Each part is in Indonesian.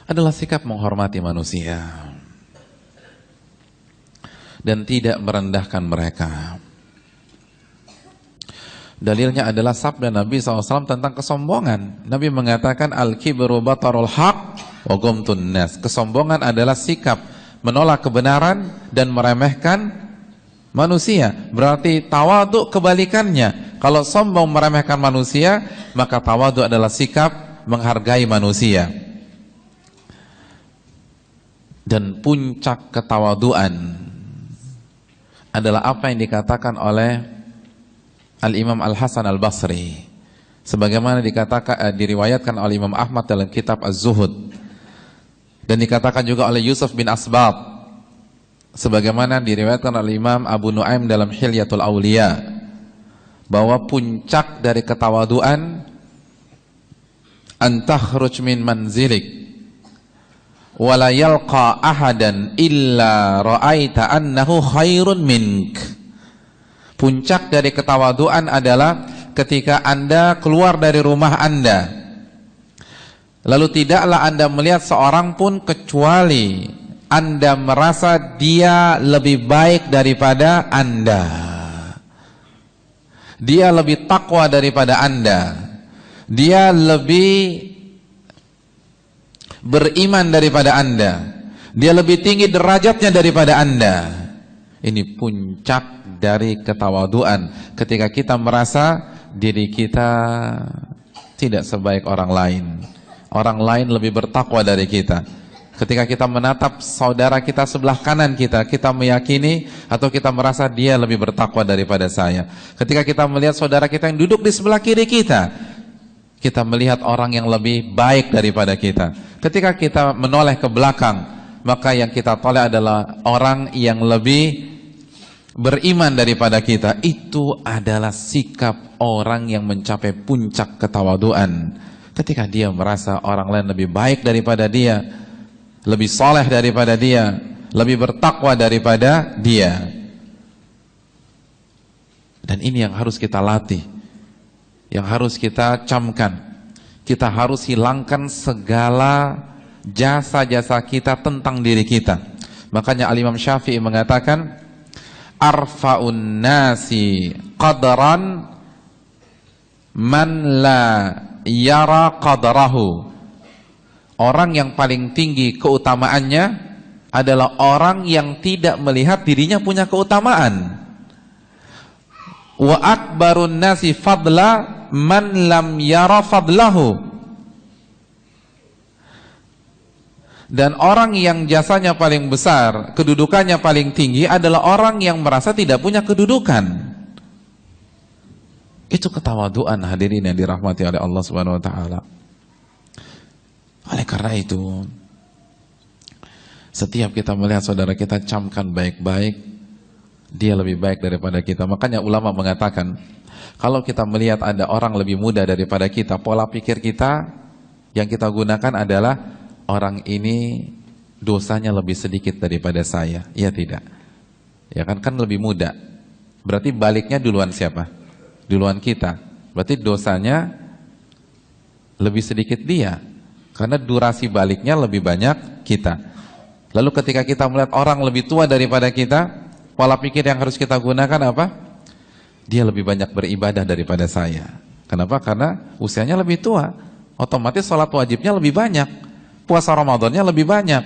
adalah sikap menghormati manusia dan tidak merendahkan mereka. Dalilnya adalah sabda Nabi SAW tentang kesombongan. Nabi mengatakan al-kibru batarul haq wa ghamtun nas. Kesombongan adalah sikap menolak kebenaran dan meremehkan manusia. Berarti tawadhu kebalikannya. Kalau sombong meremehkan manusia, maka tawadhu adalah sikap menghargai manusia. Dan puncak ketawaduan adalah apa yang dikatakan oleh Al-Imam Al-Hasan Al-Basri, sebagaimana diriwayatkan oleh Imam Ahmad dalam kitab Az-Zuhud, dan dikatakan juga oleh Yusuf bin Asbab, sebagaimana diriwayatkan oleh Imam Abu Nuaim dalam Hilyatul Awliya, bahwa puncak dari ketawaduan antakhruj min manzilik wala yalqa ahadan illa ra'aita annahu khairun mink. Puncak dari ketawaduan adalah ketika Anda keluar dari rumah Anda, lalu tidaklah Anda melihat seorang pun kecuali Anda merasa dia lebih baik daripada Anda, dia lebih takwa daripada Anda, dia lebih beriman daripada Anda, dia lebih tinggi derajatnya daripada Anda. Ini puncak dari ketawaduan, ketika kita merasa diri kita tidak sebaik orang lain lebih bertakwa dari kita. Ketika kita menatap saudara kita sebelah kanan kita meyakini atau kita merasa dia lebih bertakwa daripada saya. Ketika kita melihat saudara kita yang duduk di sebelah kiri kita melihat orang yang lebih baik daripada kita. Ketika kita menoleh ke belakang, maka yang kita toleh adalah orang yang lebih beriman daripada kita. Itu adalah sikap orang yang mencapai puncak ketawaduan, ketika dia merasa orang lain lebih baik daripada dia, lebih soleh daripada dia, lebih bertakwa daripada dia. Dan ini yang harus kita latih, yang harus kita camkan. Kita harus hilangkan segala jasa-jasa kita tentang diri kita. Makanya Al-Imam Syafi'i mengatakan arfa'un nasi qadran man la yara qadrahu. Orang yang paling tinggi keutamaannya adalah orang yang tidak melihat dirinya punya keutamaan. Wa akbarun nasi fadla man lam yara fadlahu. Dan orang yang jasanya paling besar, kedudukannya paling tinggi adalah orang yang merasa tidak punya kedudukan. Itu ketawaduan, hadirin yang dirahmati oleh Allah Subhanahu wa taala. Oleh karena itu, setiap kita melihat saudara kita, camkan baik-baik, dia lebih baik daripada kita. Makanya ulama mengatakan, kalau kita melihat ada orang lebih muda daripada kita, pola pikir kita yang kita gunakan adalah orang ini dosanya lebih sedikit daripada saya. Ya tidak? Ya kan lebih muda. Berarti baliknya duluan siapa? Duluan kita. Berarti dosanya lebih sedikit dia, karena durasi baliknya lebih banyak kita. Lalu ketika kita melihat orang lebih tua daripada kita, pola pikir yang harus kita gunakan apa? Dia lebih banyak beribadah daripada saya. Kenapa? Karena usianya lebih tua. Otomatis sholat wajibnya lebih banyak, puasa Ramadannya lebih banyak,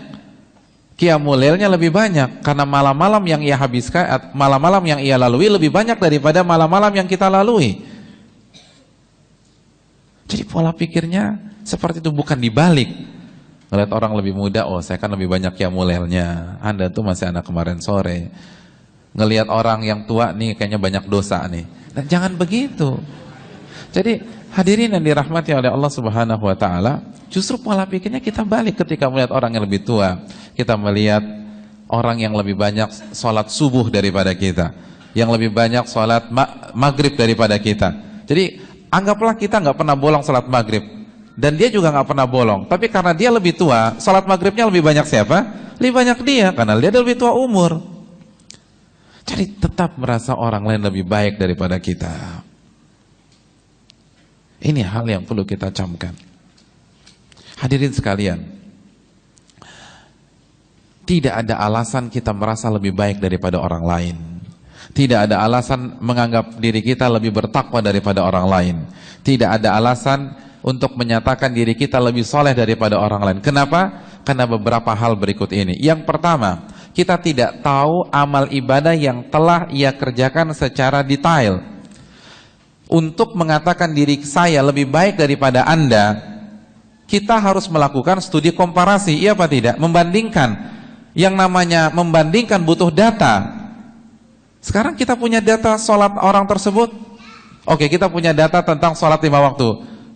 qiyamul lailnya lebih banyak, karena malam-malam yang ia habiskan, malam-malam yang ia lalui lebih banyak daripada malam-malam yang kita lalui. Jadi pola pikirnya seperti itu, bukan dibalik. Ngeliat orang lebih muda, oh saya kan lebih banyak qiyamul lailnya, Anda tuh masih anak kemarin sore. Ngelihat orang yang tua nih kayaknya banyak dosa nih. Dan jangan begitu. Jadi hadirin yang dirahmati oleh Allah Subhanahu wa taala, justru pola pikirnya kita balik ketika melihat orang yang lebih tua. Kita melihat orang yang lebih banyak sholat subuh daripada kita, yang lebih banyak sholat maghrib daripada kita. Jadi anggaplah kita nggak pernah bolong sholat maghrib, dan dia juga nggak pernah bolong. Tapi karena dia lebih tua, sholat maghribnya lebih banyak siapa? Lebih banyak dia, karena dia lebih tua umur. Jadi tetap merasa orang lain lebih baik daripada kita. Ini hal yang perlu kita camkan. Hadirin sekalian, tidak ada alasan kita merasa lebih baik daripada orang lain. Tidak ada alasan menganggap diri kita lebih bertakwa daripada orang lain. Tidak ada alasan untuk menyatakan diri kita lebih soleh daripada orang lain. Kenapa? Karena beberapa hal berikut ini. Yang pertama, kita tidak tahu amal ibadah yang telah ia kerjakan secara detail. Untuk mengatakan diri saya lebih baik daripada Anda, kita harus melakukan studi komparasi, iya apa tidak? Membandingkan. Yang namanya membandingkan butuh data. Sekarang kita punya data sholat orang tersebut. Oke, kita punya data tentang sholat 5 waktu.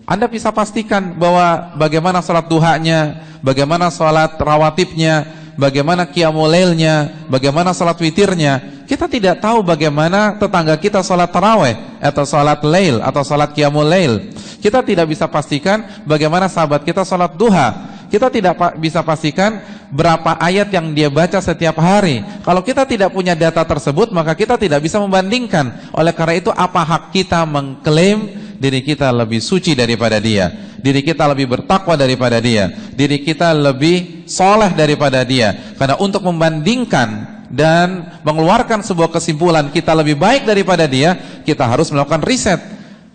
Anda bisa pastikan bahwa bagaimana sholat duhanya, bagaimana sholat rawatibnya, bagaimana qiyamul lailnya, bagaimana sholat witirnya. Kita tidak tahu bagaimana tetangga kita sholat taraweh, atau sholat lail, atau sholat qiyamul lail. Kita tidak bisa pastikan bagaimana sahabat kita sholat duha. Kita tidak bisa pastikan berapa ayat yang dia baca setiap hari. Kalau kita tidak punya data tersebut, maka kita tidak bisa membandingkan. Oleh karena itu, apa hak kita mengklaim diri kita lebih suci daripada dia, diri kita lebih bertakwa daripada dia, diri kita lebih soleh daripada dia? Karena untuk membandingkan dan mengeluarkan sebuah kesimpulan kita lebih baik daripada dia, kita harus melakukan riset.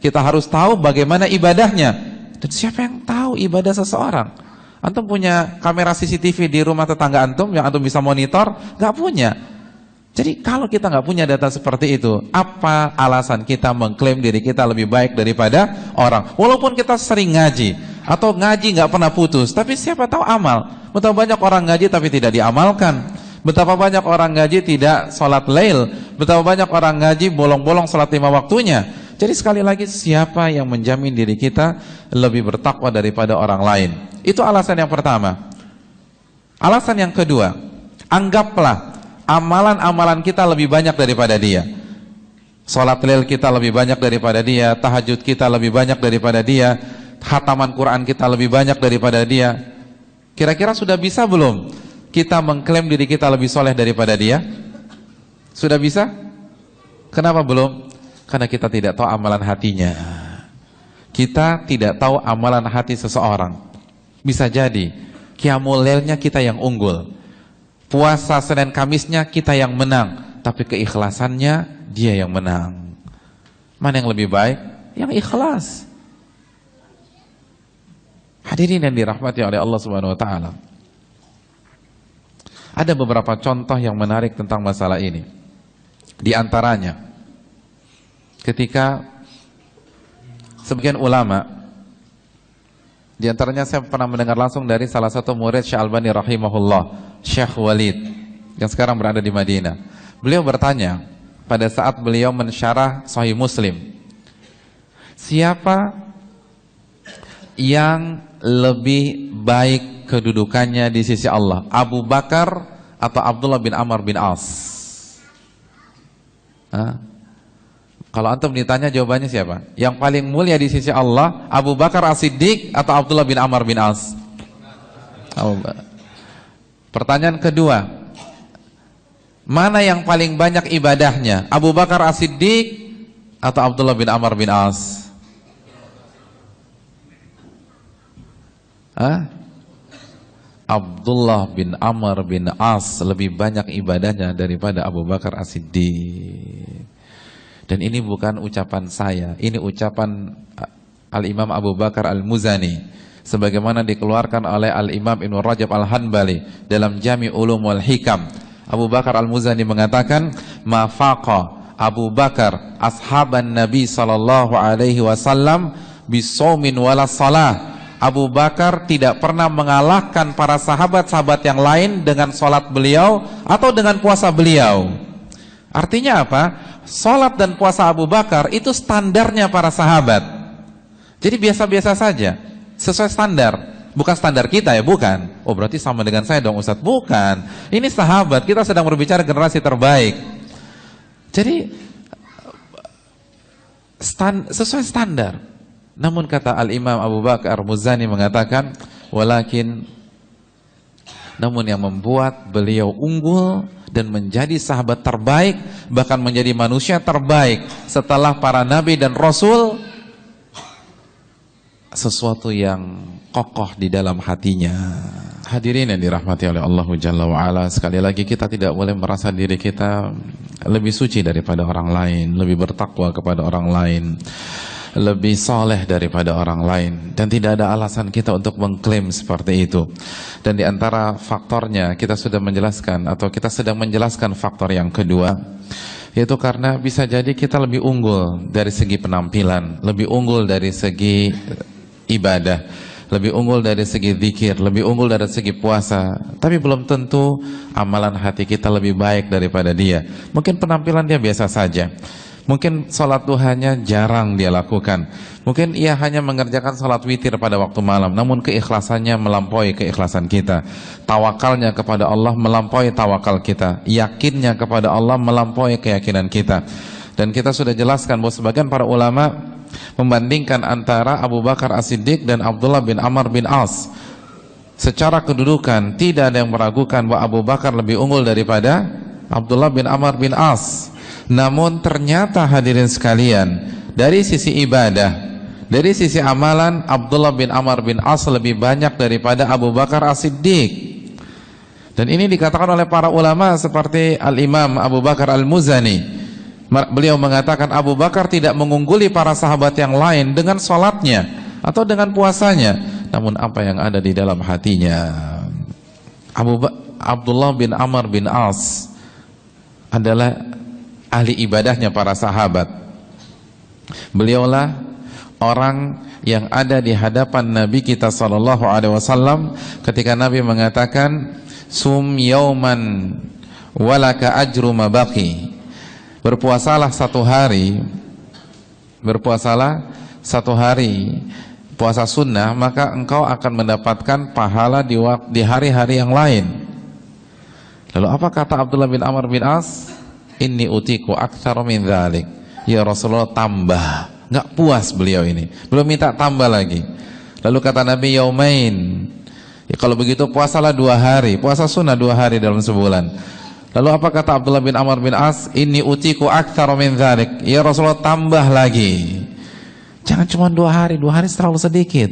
Kita harus tahu bagaimana ibadahnya. Dan siapa yang tahu ibadah seseorang? Antum punya kamera CCTV di rumah tetangga antum yang antum bisa monitor? Gak punya. Jadi kalau kita gak punya data seperti itu, apa alasan kita mengklaim diri kita lebih baik daripada orang? Walaupun kita sering ngaji, atau ngaji gak pernah putus, tapi siapa tahu amal. Betapa banyak orang ngaji tapi tidak diamalkan. Betapa banyak orang ngaji tidak sholat lail. Betapa banyak orang ngaji bolong-bolong sholat 5 waktunya. Jadi sekali lagi, siapa yang menjamin diri kita lebih bertakwa daripada orang lain? Itu alasan yang pertama. Alasan yang kedua, anggaplah amalan-amalan kita lebih banyak daripada dia. Sholat lail kita lebih banyak daripada dia, tahajud kita lebih banyak daripada dia, khataman Quran kita lebih banyak daripada dia. Kira-kira sudah bisa belum kita mengklaim diri kita lebih soleh daripada dia? Sudah bisa? Kenapa belum? Karena kita tidak tahu amalan hatinya. Kita tidak tahu amalan hati seseorang. Bisa jadi qiyamul lailnya kita yang unggul, puasa Senin Kamisnya kita yang menang, tapi keikhlasannya dia yang menang. Mana yang lebih baik? Yang ikhlas. Hadirin yang dirahmati oleh Allah Subhanahu wa taala. Ada beberapa contoh yang menarik tentang masalah ini. Di antaranya, ketika sebagian ulama, di antaranya saya pernah mendengar langsung dari salah satu murid Syekh Albani rahimahullah, Syekh Walid, yang sekarang berada di Madinah. Beliau bertanya pada saat beliau mensyarah Sahih Muslim, siapa yang lebih baik kedudukannya di sisi Allah, Abu Bakar atau Abdullah bin Amr bin As? Kalau antum ditanya, jawabannya siapa? Yang paling mulia di sisi Allah, Abu Bakar As-Siddiq atau Abdullah bin Amr bin As? Pertanyaan kedua, mana yang paling banyak ibadahnya, Abu Bakar As-Siddiq atau Abdullah bin Amr bin As? Abdullah bin Amr bin As lebih banyak ibadahnya daripada Abu Bakar As-Siddiq. Dan ini bukan ucapan saya, ini ucapan Al-Imam Abu Bakar Al-Muzani, sebagaimana dikeluarkan oleh Al-Imam Ibn Rajab Al-Hanbali dalam Jami' Ulum wal Hikam. Abu Bakar Al-Muzani mengatakan, ma faqa Abu Bakar ashaban Nabi sallallahu alaihi wasallam bisaumin wala salah. Abu Bakar tidak pernah mengalahkan para sahabat-sahabat yang lain dengan salat beliau atau dengan puasa beliau. Artinya apa? Salat dan puasa Abu Bakar itu standarnya para sahabat. Jadi biasa-biasa saja, sesuai standar. Bukan standar kita ya, bukan. Oh berarti sama dengan saya dong Ustadz. Bukan. Ini sahabat, kita sedang berbicara generasi terbaik. Jadi sesuai standar. Namun kata Al-Imam Abu Bakar Muzani mengatakan, namun yang membuat beliau unggul dan menjadi sahabat terbaik, bahkan menjadi manusia terbaik setelah para nabi dan rasul, sesuatu yang kokoh di dalam hatinya. Hadirin yang dirahmati oleh Allah Jalla wa'ala, sekali lagi kita tidak boleh merasa diri kita lebih suci daripada orang lain, lebih bertakwa kepada orang lain, lebih soleh daripada orang lain, dan tidak ada alasan kita untuk mengklaim seperti itu. Dan di antara faktornya kita sudah menjelaskan, atau kita sedang menjelaskan faktor yang kedua, yaitu karena bisa jadi kita lebih unggul dari segi penampilan, lebih unggul dari segi ibadah, lebih unggul dari segi zikir, lebih unggul dari segi puasa, tapi belum tentu amalan hati kita lebih baik daripada dia. Mungkin penampilan dia biasa saja, mungkin sholat duhanya jarang dia lakukan, mungkin ia hanya mengerjakan sholat witir pada waktu malam, namun keikhlasannya melampaui keikhlasan kita, tawakalnya kepada Allah melampaui tawakal kita, yakinnya kepada Allah melampaui keyakinan kita. Dan kita sudah jelaskan bahwa sebagian para ulama membandingkan antara Abu Bakar As-Siddiq dan Abdullah bin Amr bin As. Secara kedudukan tidak ada yang meragukan bahwa Abu Bakar lebih unggul daripada Abdullah bin Amr bin As. Namun ternyata hadirin sekalian, dari sisi ibadah, dari sisi amalan, Abdullah bin Amr bin As lebih banyak daripada Abu Bakar As-Siddiq. Dan ini dikatakan oleh para ulama seperti Al-Imam Abu Bakar Al-Muzani. Beliau mengatakan Abu Bakar tidak mengungguli para sahabat yang lain dengan sholatnya atau dengan puasanya, namun apa yang ada di dalam hatinya. Abdullah bin Amr bin As adalah ahli ibadahnya para sahabat. Beliaulah orang yang ada di hadapan Nabi kita SAW ketika Nabi mengatakan sum yauman walaka ajru ma baqi. Berpuasalah satu hari, puasa sunnah, maka engkau akan mendapatkan pahala di hari-hari yang lain. Lalu apa kata Abdullah bin Amr bin As? Inni utiku aktsara min dzalik. Ya Rasulullah, tambah. Enggak puas beliau ini, belum minta tambah lagi. Lalu kata Nabi, yaumain. Ya, kalau begitu puasalah 2 hari, puasa sunnah 2 hari dalam sebulan. Lalu apa kata Abdullah bin Amr bin As? Inni utiku aktsara min dzalik. Ya Rasulullah, tambah lagi. Jangan cuma 2 hari, 2 hari terlalu sedikit.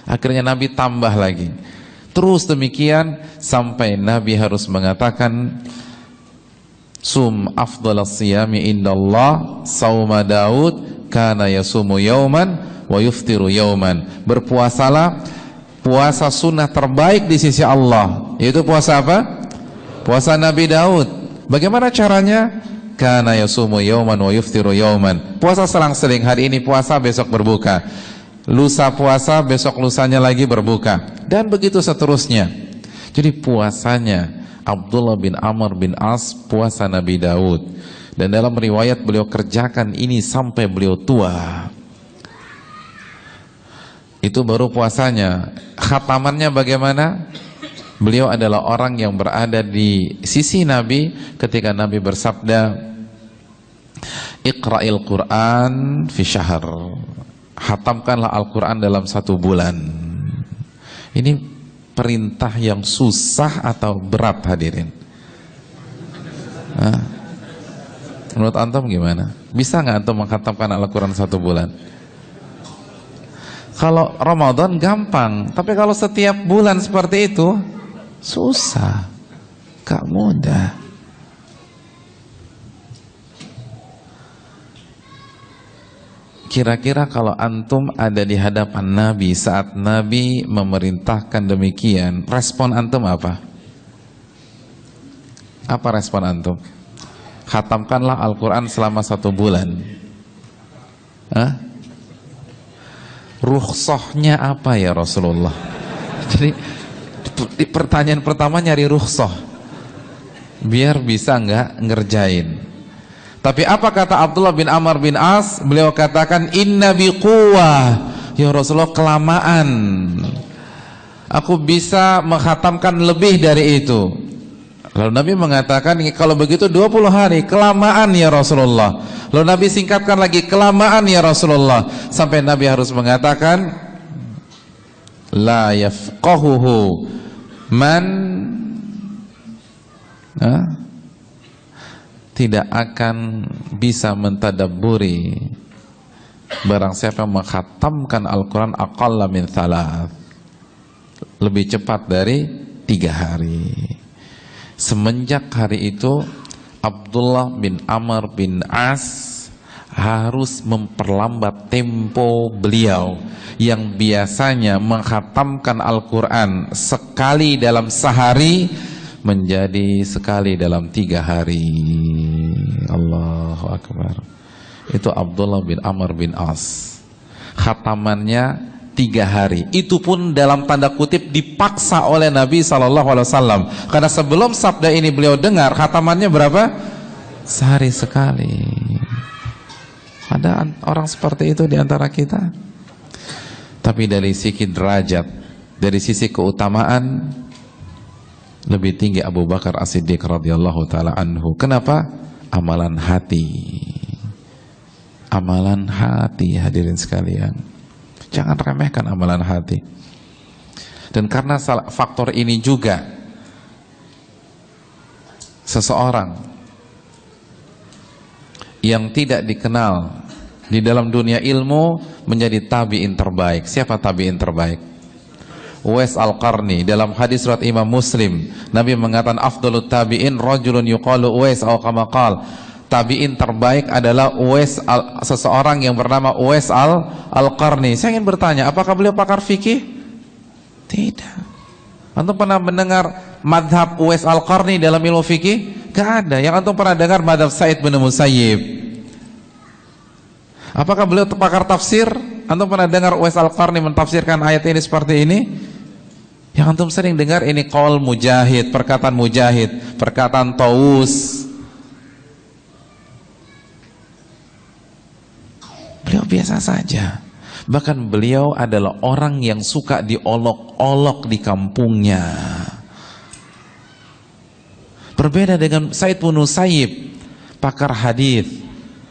Akhirnya Nabi tambah lagi. Terus demikian sampai Nabi harus mengatakan sum afdhalas siyami indallah sauma Daud kana yasumu yauman wa yuftiru yauman. Berpuasalah puasa sunnah terbaik di sisi Allah, yaitu puasa apa? Puasa Nabi Daud. Bagaimana caranya? Kana yasumu yauman wa yuftiru yauman. Puasa selang-seling, hari ini puasa, besok berbuka. Lusa puasa, besok lusanya lagi berbuka. Dan begitu seterusnya. Jadi puasanya Abdullah bin Amr bin As, puasa Nabi Daud. Dan dalam riwayat beliau kerjakan ini sampai beliau tua. Itu baru puasanya. Khatamannya bagaimana? Beliau adalah orang yang berada di sisi Nabi ketika Nabi bersabda, Iqra'il Qur'an fi syahr. Hatamkanlah Al-Quran dalam 1 bulan. Ini perintah yang susah atau berat hadirin? Hah? Menurut antum gimana? Bisa nggak antum menghatamkan Al-Quran 1 bulan? Kalau Ramadan gampang, tapi kalau setiap bulan seperti itu susah, gak mudah. Kira-kira kalau antum ada di hadapan Nabi saat Nabi memerintahkan demikian, respon antum apa? Apa respon antum? Khatamkanlah Al-Quran selama 1 bulan. Hah? Rukhsahnya apa ya Rasulullah? Jadi pertanyaan pertama nyari rukhsah biar bisa nggak ngerjain. Tapi apa kata Abdullah bin Amr bin As? Beliau katakan inna biquwah. Ya Rasulullah, kelamaan, aku bisa menghatamkan lebih dari itu. Lalu Nabi mengatakan kalau begitu 20 hari, kelamaan ya Rasulullah. Lalu Nabi singkatkan lagi, kelamaan ya Rasulullah, sampai Nabi harus mengatakan la yafqahuhu man tidak akan bisa mentadabburi barang siapa yang mengkhatamkan Al-Quran aqalla min thalath, lebih cepat dari 3 hari. Semenjak hari itu Abdullah bin Amr bin As harus memperlambat tempo beliau yang biasanya mengkhatamkan Al-Quran sekali dalam sehari menjadi sekali dalam 3 hari. Allahu Akbar. Itu Abdullah bin Amr bin As, khatamannya 3 hari. Itu pun dalam tanda kutip dipaksa oleh Nabi SAW, karena sebelum sabda ini beliau dengar khatamannya berapa? Sehari sekali. Ada orang seperti itu di antara kita. Tapi dari sisi derajat, dari sisi keutamaan, lebih tinggi Abu Bakar As-Siddiq radhiyallahu taala anhu. Kenapa? Amalan hati. Amalan hati, hadirin sekalian. Jangan remehkan amalan hati. Dan karena faktor ini juga, seseorang yang tidak dikenal di dalam dunia ilmu menjadi tabi'in terbaik. Siapa tabi'in terbaik? Uwais Al-Qarni. Dalam hadis riwayat Imam Muslim, Nabi mengatakan afdalut tabi'in rajulun yuqalu Uwais aw kama qala. Tabi'in terbaik adalah seseorang yang bernama Uwais Al-Qarni. Saya ingin bertanya, apakah beliau pakar fikih? Tidak. Antum pernah mendengar madhab Uwais Al-Qarni dalam ilmu fikih? Gak ada. Yang antum pernah dengar madhab Sa'id bin Musayyib? Apakah beliau pakar tafsir? Antum pernah dengar Uwais Al-Qarni mentafsirkan ayat ini seperti ini? Yang antum sering dengar ini qaul Mujahid, perkataan Tawus. Beliau biasa saja. Bahkan beliau adalah orang yang suka diolok-olok di kampungnya. Berbeda dengan Sa'id bin Musayyib, pakar hadis,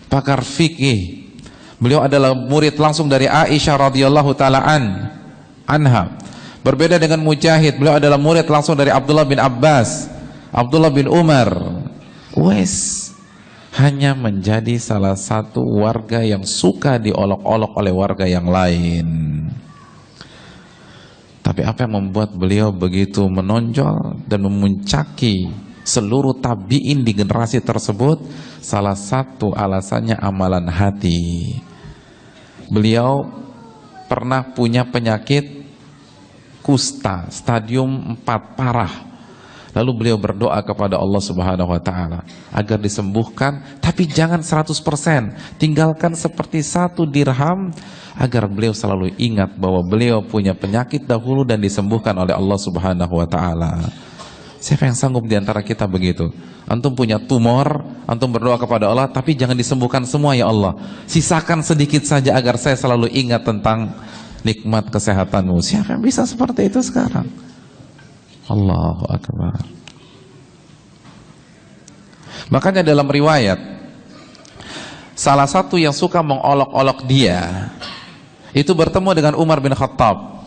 pakar fikih. Beliau adalah murid langsung dari Aisyah radhiyallahu taala anha. Berbeda dengan Mujahid, beliau adalah murid langsung dari Abdullah bin Abbas, Abdullah bin Umar. Uwais hanya menjadi salah satu warga yang suka diolok-olok oleh warga yang lain. Tapi apa yang membuat beliau begitu menonjol dan memuncaki seluruh tabi'in di generasi tersebut? Salah satu alasannya amalan hati. Beliau pernah punya penyakit kusta stadium 4 parah. Lalu beliau berdoa kepada Allah Subhanahu wa taala agar disembuhkan, tapi jangan 100%, tinggalkan seperti 1 dirham, agar beliau selalu ingat bahwa beliau punya penyakit dahulu dan disembuhkan oleh Allah Subhanahu wa taala. Siapa yang sanggup di antara kita begitu? Antum punya tumor, antum berdoa kepada Allah, tapi jangan disembuhkan semua ya Allah. Sisakan sedikit saja agar saya selalu ingat tentang nikmat kesehatanmu. Siapa yang bisa seperti itu sekarang? Allahu Akbar. Makanya dalam riwayat, salah satu yang suka mengolok-olok dia itu bertemu dengan Umar bin Khattab.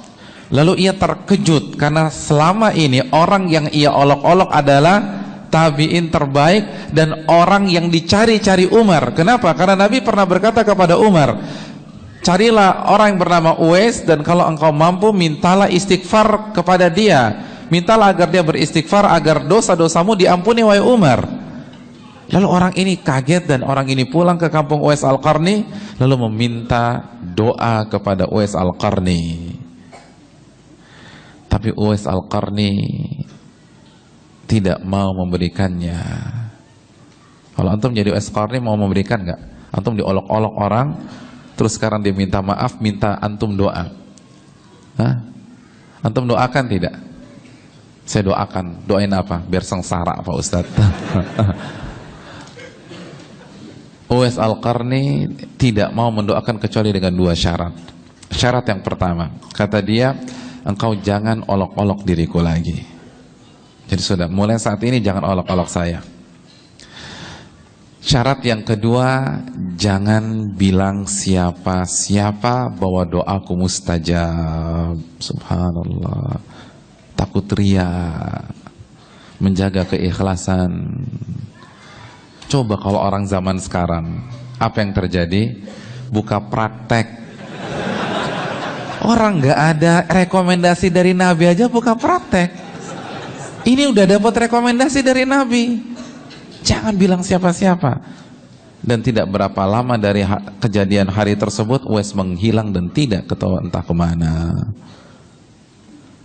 Lalu ia terkejut karena selama ini orang yang ia olok-olok adalah tabi'in terbaik dan orang yang dicari-cari Umar. Kenapa? Karena Nabi pernah berkata kepada Umar, carilah orang yang bernama Uwais, dan kalau engkau mampu mintalah istighfar kepada dia. Mintalah agar dia beristighfar agar dosa-dosamu diampuni wahai Umar. Lalu orang ini kaget dan orang ini pulang ke kampung Uwais Al-Qarni lalu meminta doa kepada Uwais Al-Qarni. Tapi Uwais Al-Qarni tidak mau memberikannya. Kalau antum jadi Uwais Al-Qarni mau memberikan nggak? Antum diolok-olok orang, terus sekarang dia minta maaf, minta antum doa. Hah? Antum doakan tidak? Saya doakan. Doain apa? Biar sengsara Pak Ustadz. Uwais Al-Qarni tidak mau mendoakan kecuali dengan 2 syarat. Syarat yang pertama, kata dia, engkau jangan olok-olok diriku lagi. Jadi sudah, mulai saat ini jangan olok-olok saya. Syarat yang kedua, jangan bilang siapa-siapa bahwa doaku mustajab. Subhanallah. Takut ria, menjaga keikhlasan. Coba kalau orang zaman sekarang, apa yang terjadi? Buka praktek. Orang nggak ada rekomendasi dari Nabi aja buka praktek. Ini udah dapat rekomendasi dari Nabi. Jangan bilang siapa-siapa. Dan tidak berapa lama dari kejadian hari tersebut, Uwais menghilang dan tidak ketahuan entah kemana.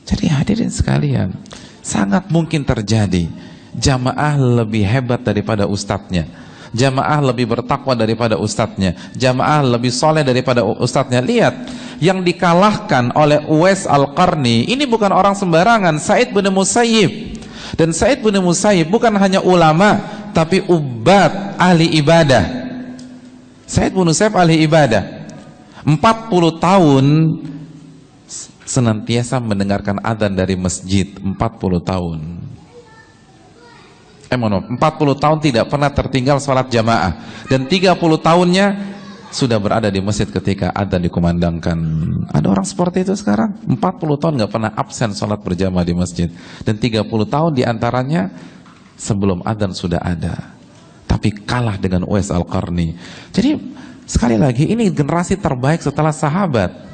Jadi hadirin sekalian, sangat mungkin terjadi jamaah lebih hebat daripada ustadznya, jamaah lebih bertakwa daripada ustadznya, jamaah lebih soleh daripada ustadznya. Lihat, yang dikalahkan oleh Uwais Al-Qarni ini bukan orang sembarangan, Sa'id bin Musayyib. Dan Sa'id bin Musayyib bukan hanya ulama, tapi ubad, ahli ibadah. Sa'id bin Musayyib ahli ibadah, 40 tahun senantiasa mendengarkan adzan dari masjid. 40 tahun. 40 tahun tidak pernah tertinggal sholat jamaah. Dan 30 tahunnya sudah berada di masjid ketika adzan dikumandangkan. Ada orang seperti itu sekarang, 40 tahun nggak pernah absen sholat berjamaah di masjid. Dan 30 tahun diantaranya sebelum adzan sudah ada. Tapi kalah dengan Uwais Al-Qarni. Jadi sekali lagi, ini generasi terbaik setelah sahabat.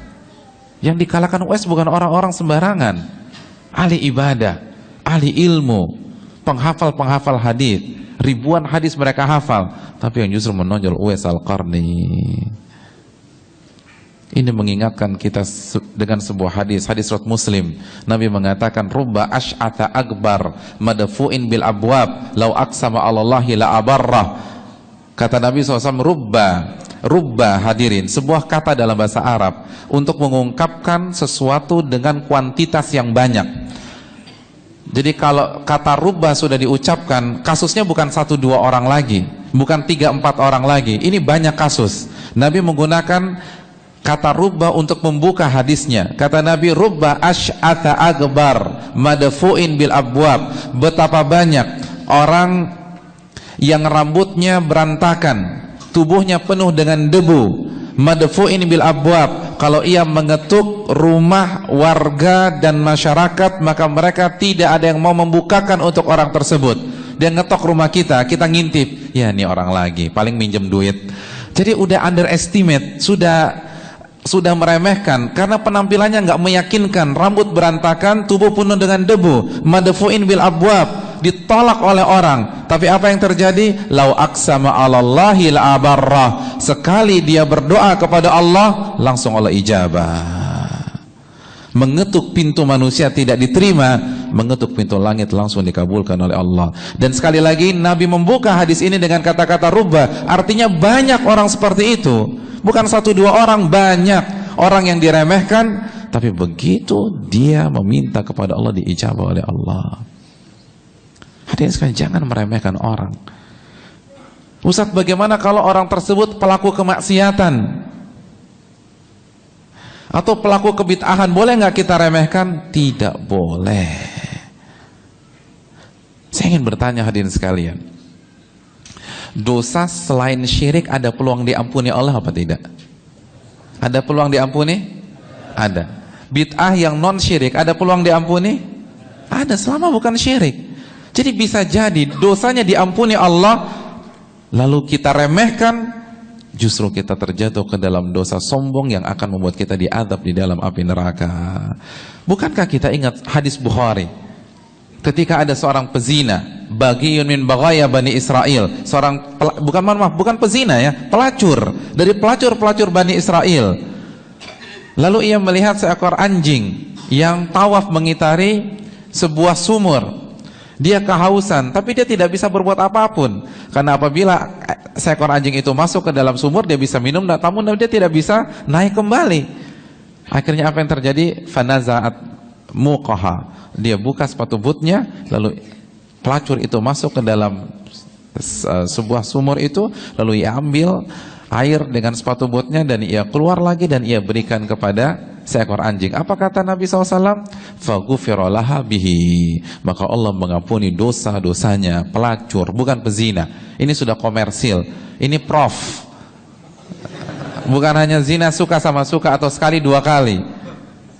Yang dikalahkan Uwais bukan orang-orang sembarangan, ahli ibadah, ahli ilmu, penghafal-penghafal hadis, ribuan hadis mereka hafal. Tapi yang justru menonjol Uwais Al-Qarni. Ini mengingatkan kita dengan sebuah hadis riwayat Muslim. Nabi mengatakan, rubba ash'atha akbar madfu'in bil abwab law aqsama 'alallahi la abarrah. Kata Nabi SAW, rubba hadirin, sebuah kata dalam bahasa Arab untuk mengungkapkan sesuatu dengan kuantitas yang banyak. Jadi kalau kata rubba sudah diucapkan, kasusnya bukan 1-2 orang lagi, bukan 3-4 orang lagi, ini banyak kasus. Nabi menggunakan kata rubba untuk membuka hadisnya. Kata Nabi, rubba ash'atha akbar madfu'in bil abwab. Betapa banyak orang yang rambutnya berantakan, tubuhnya penuh dengan debu, madfu'in bil abwab. Kalau ia mengetuk rumah warga dan masyarakat, maka mereka tidak ada yang mau membukakan untuk orang tersebut. Dia ngetok rumah kita, kita ngintip, ya ini orang lagi, paling minjem duit. Jadi udah underestimate, sudah meremehkan karena penampilannya nggak meyakinkan, rambut berantakan, tubuh penuh dengan debu, madfu'in bil abwab, ditolak oleh orang. Tapi apa yang terjadi? Lau aqsama 'alallahi la abarrah. Sekali dia berdoa kepada Allah, langsung Allah ijabah. Mengetuk pintu manusia tidak diterima, mengetuk pintu langit langsung dikabulkan oleh Allah. Dan sekali lagi Nabi membuka hadis ini dengan kata-kata rubba, artinya banyak orang seperti itu. Bukan 1-2 orang, banyak orang yang diremehkan, tapi begitu dia meminta kepada Allah diijabah oleh Allah. Hadirin sekalian, jangan meremehkan orang. Ustaz, bagaimana kalau orang tersebut pelaku kemaksiatan atau pelaku kebid'ahan, boleh nggak kita remehkan? Tidak boleh. Saya ingin bertanya hadirin sekalian, dosa selain syirik ada peluang diampuni Allah apa tidak? Ada peluang diampuni? Ada. Bid'ah yang non syirik ada peluang diampuni? Ada, selama bukan syirik. Jadi bisa jadi dosanya diampuni Allah, lalu kita remehkan, justru kita terjatuh ke dalam dosa sombong yang akan membuat kita diazab di dalam api neraka. Bukankah kita ingat hadis Bukhari ketika ada seorang pezina, Baghiyun min baghaya Bani Israel, seorang bukan pezina ya, pelacur dari pelacur Bani Israel. Lalu ia melihat seekor anjing yang tawaf mengitari sebuah sumur. Dia kehausan, tapi dia tidak bisa berbuat apapun, karena apabila seekor anjing itu masuk ke dalam sumur, dia bisa minum, namun dia tidak bisa naik kembali. Akhirnya apa yang terjadi? Fanaza'at muqaha, dia buka sepatu bootnya, lalu pelacur itu masuk ke dalam sebuah sumur itu, lalu ia ambil air dengan sepatu bootnya dan ia keluar lagi dan ia berikan kepada seekor anjing. Apa kata Nabi SAW? Faghufira laha bihi, maka Allah mengampuni dosa-dosanya. Pelacur, bukan pezina. Ini sudah komersil, ini prof, bukan hanya zina suka sama suka atau sekali 2 kali.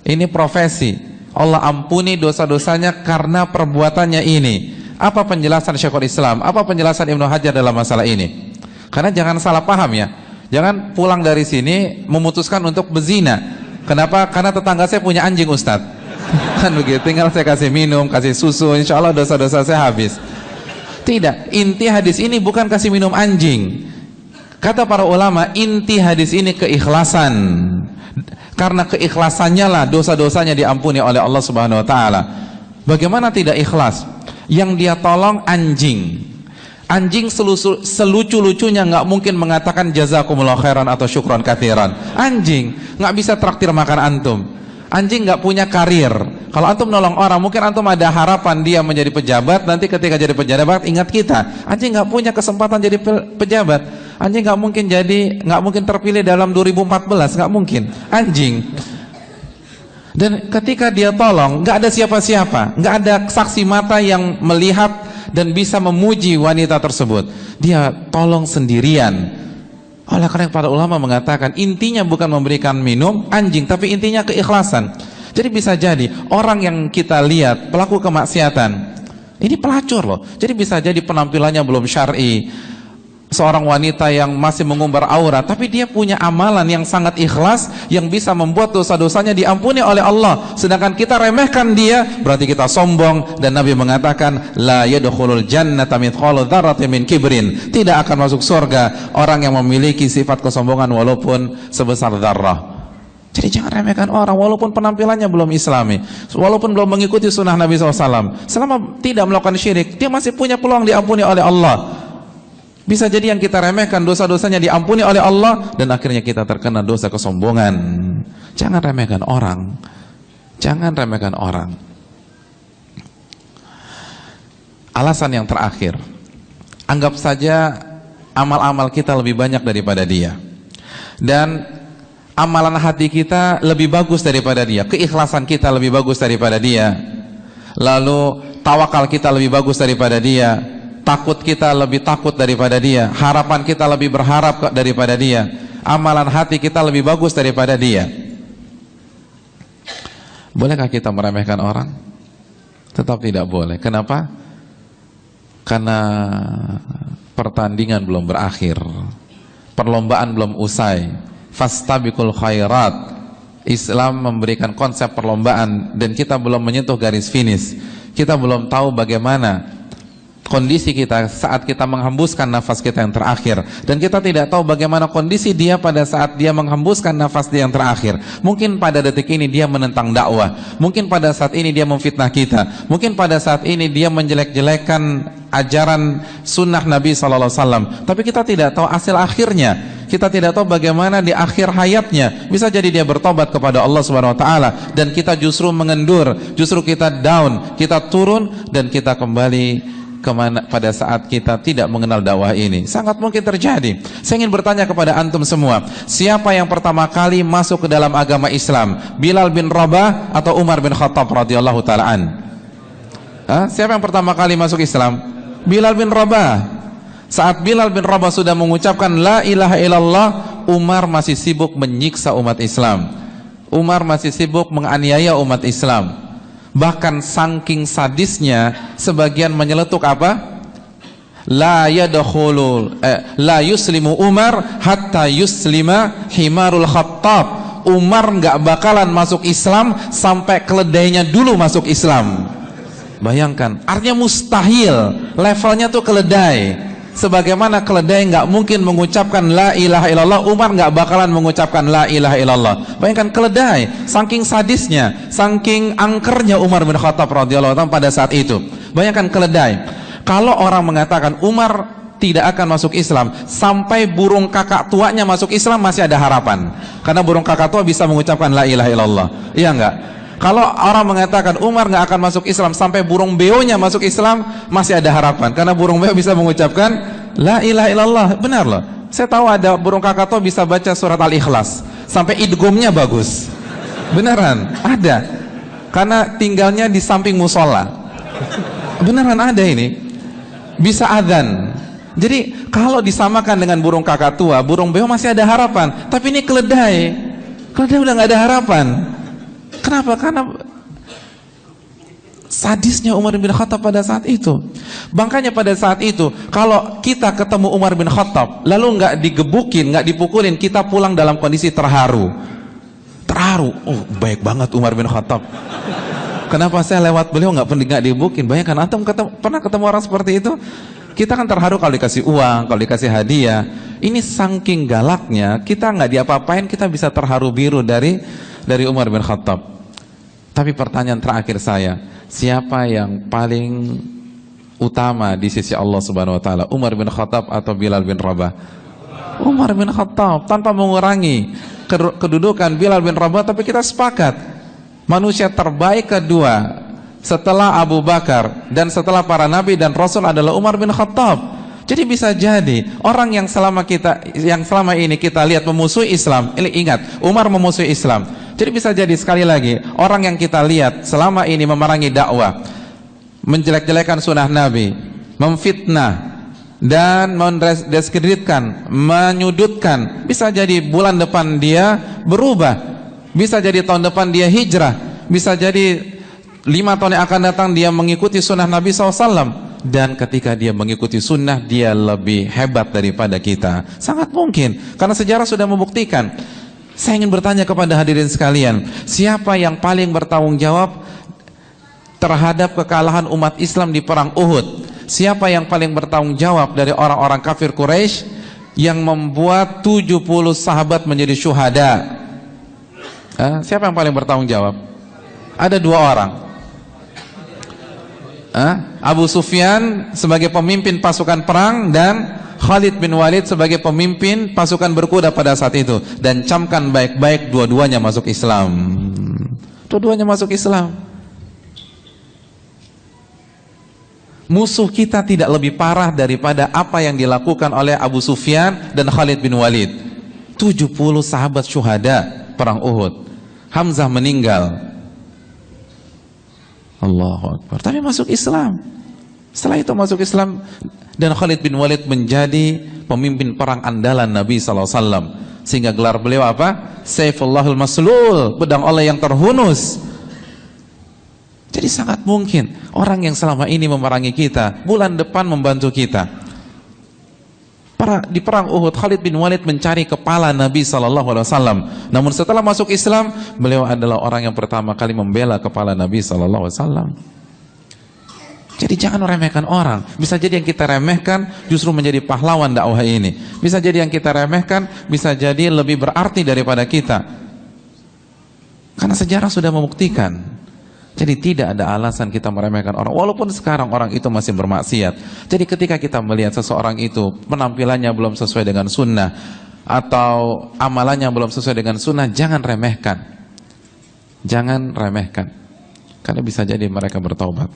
Ini profesi. Allah ampuni dosa-dosanya karena perbuatannya ini. Apa penjelasan Syekhul Islam? Apa penjelasan Ibnu Hajar dalam masalah ini? Karena jangan salah paham ya. Jangan pulang dari sini memutuskan untuk berzina. Kenapa? Karena tetangga saya punya anjing, Ustadz. Kan begitu, tinggal saya kasih minum, kasih susu, insya Allah dosa-dosa saya habis. Tidak, inti hadis ini bukan kasih minum anjing. Kata para ulama, inti hadis ini keikhlasan. Karena keikhlasannya lah dosa-dosanya diampuni oleh Allah Subhanahu wa taala. Bagaimana tidak ikhlas? Yang dia tolong anjing. Anjing selucu-lucunya nggak mungkin mengatakan jazakumullah khairan atau syukron katsiran. Anjing nggak bisa traktir makan antum. Anjing nggak punya karir. Kalau antum nolong orang, mungkin antum ada harapan dia menjadi pejabat. Nanti ketika jadi pejabat ingat kita. Anjing nggak punya kesempatan jadi pejabat. Anjing nggak mungkin terpilih dalam 2014, nggak mungkin. Anjing. Dan ketika dia tolong, nggak ada siapa-siapa, nggak ada saksi mata yang melihat dan bisa memuji wanita tersebut. Dia tolong sendirian. Oleh karena para ulama mengatakan intinya bukan memberikan minum anjing, tapi intinya keikhlasan. Jadi bisa jadi orang yang kita lihat pelaku kemaksiatan ini pelacur loh. Jadi bisa jadi penampilannya belum syar'i, seorang wanita yang masih mengumbar aurat, tapi dia punya amalan yang sangat ikhlas yang bisa membuat dosa-dosanya diampuni oleh Allah. Sedangkan kita remehkan dia, berarti kita sombong. Dan Nabi mengatakan, la yadkhulul jannata mithqalu dzarratin min kibrin. Tidak akan masuk surga orang yang memiliki sifat kesombongan walaupun sebesar dzarrah. Jadi jangan remehkan orang walaupun penampilannya belum islami, walaupun belum mengikuti sunnah Nabi SAW. Selama tidak melakukan syirik, dia masih punya peluang diampuni oleh Allah. Bisa jadi yang kita remehkan dosa-dosanya diampuni oleh Allah dan akhirnya kita terkena dosa kesombongan. Jangan remehkan orang. Jangan remehkan orang. Alasan yang terakhir, anggap saja amal-amal kita lebih banyak daripada dia. Dan amalan hati kita lebih bagus daripada dia. Keikhlasan kita lebih bagus daripada dia. Lalu tawakal kita lebih bagus daripada dia. Takut kita lebih takut daripada dia. Harapan kita lebih berharap daripada dia. Amalan hati kita lebih bagus daripada dia. Bolehkah kita meremehkan orang? Tetap tidak boleh. Kenapa? Karena pertandingan belum berakhir, perlombaan belum usai. Fastabiqul khairat. Islam memberikan konsep perlombaan dan kita belum menyentuh garis finish. Kita belum tahu bagaimana kondisi kita saat kita menghembuskan nafas kita yang terakhir, dan kita tidak tahu bagaimana kondisi dia pada saat dia menghembuskan nafas dia yang terakhir. Mungkin pada detik ini dia menentang dakwah, mungkin pada saat ini dia memfitnah kita, mungkin pada saat ini dia menjelek-jelekan ajaran sunnah Nabi SAW. Tapi kita tidak tahu hasil akhirnya. Kita tidak tahu bagaimana di akhir hayatnya. Bisa jadi dia bertobat kepada Allah Subhanahu Wa Taala dan kita justru mengendur, justru kita down, kita turun dan kita kembali kemana pada saat kita tidak mengenal dakwah ini. Sangat mungkin terjadi. Saya ingin bertanya kepada antum semua, siapa yang pertama kali masuk ke dalam agama Islam? Bilal bin Rabah atau Umar bin Khattab radhiyallahu taalaan? Siapa yang pertama kali masuk Islam? Bilal bin Rabah. Saat Bilal bin Rabah sudah mengucapkan la ilaha illallah, Umar masih sibuk menyiksa umat Islam. Umar masih sibuk menganiaya umat Islam. Bahkan saking sadisnya, sebagian menyeletuk apa? La yuslimu Umar hatta yuslima himarul Khattab. Umar nggak bakalan masuk Islam sampai keledainya dulu masuk Islam. Bayangkan, artinya mustahil. Levelnya tuh keledai. Sebagaimana keledai nggak mungkin mengucapkan la ilaha illallah, Umar nggak bakalan mengucapkan la ilaha illallah. Bayangkan keledai, saking sadisnya, saking angkernya Umar bin Khattab radhiyallahu anhu pada saat itu. Bayangkan keledai. Kalau orang mengatakan Umar tidak akan masuk Islam sampai burung kakak tuanya masuk Islam, masih ada harapan. Karena burung kakak tua bisa mengucapkan la ilaha illallah. Iya nggak? Kalau orang mengatakan Umar nggak akan masuk Islam sampai burung beonya masuk Islam, masih ada harapan. Karena burung beo bisa mengucapkan la ilaha illallah. Benar loh. Saya tahu ada burung kakato bisa baca surat Al-Ikhlas sampai idghamnya bagus. Beneran ada. Karena tinggalnya di samping musola. Beneran ada ini. Bisa adzan. Jadi kalau disamakan dengan burung kakatua, burung beo masih ada harapan. Tapi ini keledai. Keledai udah nggak ada harapan. Kenapa? Karena sadisnya Umar bin Khattab pada saat itu. Makanya pada saat itu, kalau kita ketemu Umar bin Khattab, lalu nggak digebukin, nggak dipukulin, kita pulang dalam kondisi terharu. Terharu, oh baik banget Umar bin Khattab. Kenapa saya lewat beliau nggak digebukin? Bayangkan, antum pernah ketemu orang seperti itu? Kita kan terharu kalau dikasih uang, kalau dikasih hadiah. Ini saking galaknya, kita nggak diapa-apain, kita bisa terharu biru dari Umar bin Khattab. Tapi pertanyaan terakhir saya, siapa yang paling utama di sisi Allah Subhanahu wa taala, Umar bin Khattab atau Bilal bin Rabah? Umar bin Khattab, tanpa mengurangi kedudukan Bilal bin Rabah, tapi kita sepakat manusia terbaik kedua setelah Abu Bakar dan setelah para nabi dan rasul adalah Umar bin Khattab. Jadi bisa jadi orang yang selama ini kita lihat memusuhi Islam, ini ingat, Umar memusuhi Islam. Jadi bisa jadi sekali lagi orang yang kita lihat selama ini memerangi dakwah, menjelek-jelekan sunnah Nabi, memfitnah dan mendiskreditkan, menyudutkan, bisa jadi bulan depan dia berubah, bisa jadi tahun depan dia hijrah, bisa jadi 5 tahun yang akan datang dia mengikuti sunnah Nabi SAW. Dan ketika dia mengikuti sunnah, dia lebih hebat daripada kita. Sangat mungkin, karena sejarah sudah membuktikan. Saya ingin bertanya kepada hadirin sekalian, siapa yang paling bertanggung jawab terhadap kekalahan umat Islam di perang Uhud? Siapa yang paling bertanggung jawab dari orang-orang kafir Quraisy yang membuat 70 sahabat menjadi syuhada? Siapa yang paling bertanggung jawab? Ada 2 orang. Abu Sufyan sebagai pemimpin pasukan perang dan Khalid bin Walid sebagai pemimpin pasukan berkuda pada saat itu. Dan camkan baik-baik, dua-duanya masuk Islam. Dua-duanya masuk Islam. Musuh kita tidak lebih parah daripada apa yang dilakukan oleh Abu Sufyan dan Khalid bin Walid. 70 sahabat syuhada perang Uhud. Hamzah meninggal. Allahu Akbar. Tapi masuk Islam. Setelah itu masuk Islam, dan Khalid bin Walid menjadi pemimpin perang andalan Nabi SAW. Sehingga gelar beliau apa? Saifullahul Maslul, pedang Allah yang terhunus. Jadi sangat mungkin orang yang selama ini memerangi kita, bulan depan membantu kita. Di perang Uhud, Khalid bin Walid mencari kepala Nabi SAW. Namun setelah masuk Islam, beliau adalah orang yang pertama kali membela kepala Nabi SAW. Jadi jangan meremehkan orang. Bisa jadi yang kita remehkan justru menjadi pahlawan dakwah ini. Bisa jadi yang kita remehkan bisa jadi lebih berarti daripada kita. Karena sejarah sudah membuktikan. Jadi tidak ada alasan kita meremehkan orang, walaupun sekarang orang itu masih bermaksiat. Jadi ketika kita melihat seseorang itu penampilannya belum sesuai dengan sunnah atau amalannya belum sesuai dengan sunnah, jangan remehkan. Jangan remehkan, karena bisa jadi mereka bertaubat.